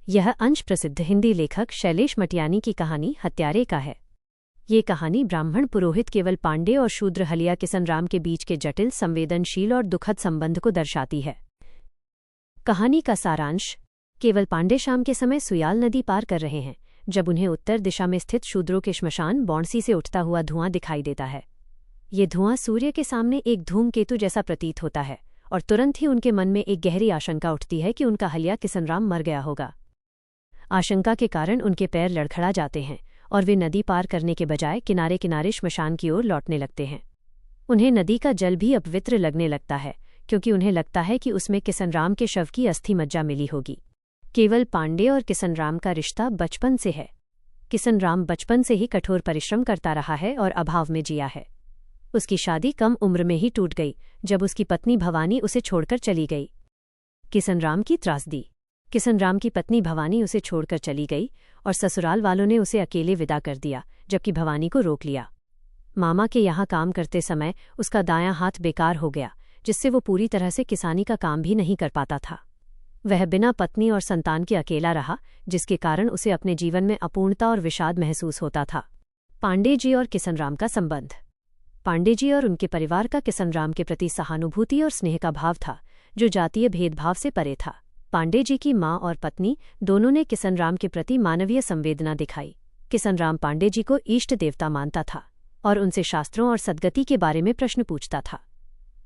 यह अंश प्रसिद्ध हिंदी लेखक शैलेश मटियानी की कहानी हत्यारे का है। ये कहानी ब्राह्मण पुरोहित केवल पांडे और शूद्र हलिया किसन राम के बीच के जटिल, संवेदनशील और दुखद संबंध को दर्शाती है। कहानी का सारांश। केवल पांडे शाम के समय सुयाल नदी पार कर रहे हैं जब उन्हें उत्तर दिशा में स्थित शूद्रों के श्मशान बौंसी से उठता हुआ धुआं दिखाई देता है। ये धुआं सूर्य के सामने एक धूमकेतु जैसा प्रतीत होता है और तुरंत ही उनके मन में एक गहरी आशंका उठती है कि उनका हलिया किसन राम मर गया होगा। आशंका के कारण उनके पैर लड़खड़ा जाते हैं और वे नदी पार करने के बजाय किनारे किनारे श्मशान की ओर लौटने लगते हैं। उन्हें नदी का जल भी अपवित्र लगने लगता है क्योंकि उन्हें लगता है कि उसमें किसन राम के शव की अस्थि मज्जा मिली होगी। केवल पांडे और किसन राम का रिश्ता बचपन से है। किसन राम बचपन से ही कठोर परिश्रम करता रहा है और अभाव में जिया है। उसकी शादी कम उम्र में ही टूट गई जब उसकी पत्नी भवानी उसे छोड़कर चली गई। किसन राम की त्रासदी। किसन राम की पत्नी भवानी उसे छोड़कर चली गई और ससुराल वालों ने उसे अकेले विदा कर दिया, जबकि भवानी को रोक लिया। मामा के यहाँ काम करते समय उसका दायां हाथ बेकार हो गया, जिससे वो पूरी तरह से किसानी का काम भी नहीं कर पाता था। वह बिना पत्नी और संतान के अकेला रहा, जिसके कारण उसे अपने जीवन में अपूर्णता और विषाद महसूस होता था। पांडे जी और किसन राम का संबंध। पांडे जी और उनके परिवार का किसन राम के प्रति सहानुभूति और स्नेह का भाव था, जो जातीय भेदभाव से परे था। पांडे जी की माँ और पत्नी दोनों ने किसन राम के प्रति मानवीय संवेदना दिखाई। किसन राम पांडे जी को इष्ट देवता मानता था और उनसे शास्त्रों और सद्गति के बारे में प्रश्न पूछता था।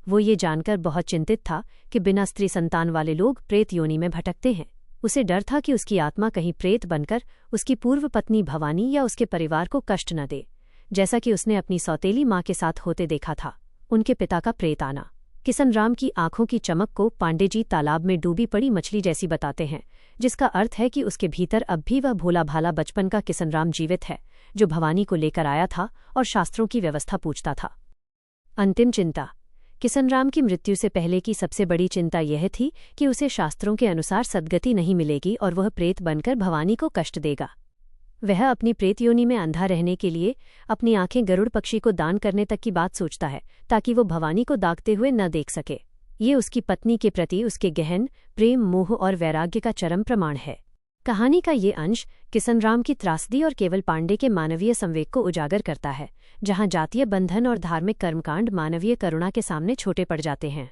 वो ये जानकर बहुत चिंतित था कि बिना स्त्री संतान वाले लोग प्रेत योनि में भटकते हैं। उसे डर था कि उसकी आत्मा कहीं प्रेत बनकर उसकी पूर्व पत्नी भवानी या उसके परिवार को कष्ट न दे, जैसा कि उसने अपनी सौतेली माँ के साथ होते देखा था। उनके पिता का प्रेत आना। किसन राम की आंखों की चमक को पांडे जी तालाब में डूबी पड़ी मछली जैसी बताते हैं, जिसका अर्थ है कि उसके भीतर अब भी वह भोला भाला बचपन का किसन राम जीवित है, जो भवानी को लेकर आया था और शास्त्रों की व्यवस्था पूछता था। अंतिम चिंता। किसन राम की मृत्यु से पहले की सबसे बड़ी चिंता यह थी कि उसे शास्त्रों के अनुसार सद्गति नहीं मिलेगी और वह प्रेत बनकर भवानी को कष्ट देगा। वह अपनी प्रेत योनि में अंधा रहने के लिए अपनी आंखें गरुड़ पक्षी को दान करने तक की बात सोचता है, ताकि वो भवानी को दागते हुए न देख सके। ये उसकी पत्नी के प्रति उसके गहन प्रेम, मोह और वैराग्य का चरम प्रमाण है। कहानी का ये अंश किसन राम की त्रासदी और केवल पांडे के मानवीय संवेग को उजागर करता है, जहां जातीय बंधन और धार्मिक कर्मकांड मानवीय करुणा के सामने छोटे पड़ जाते हैं।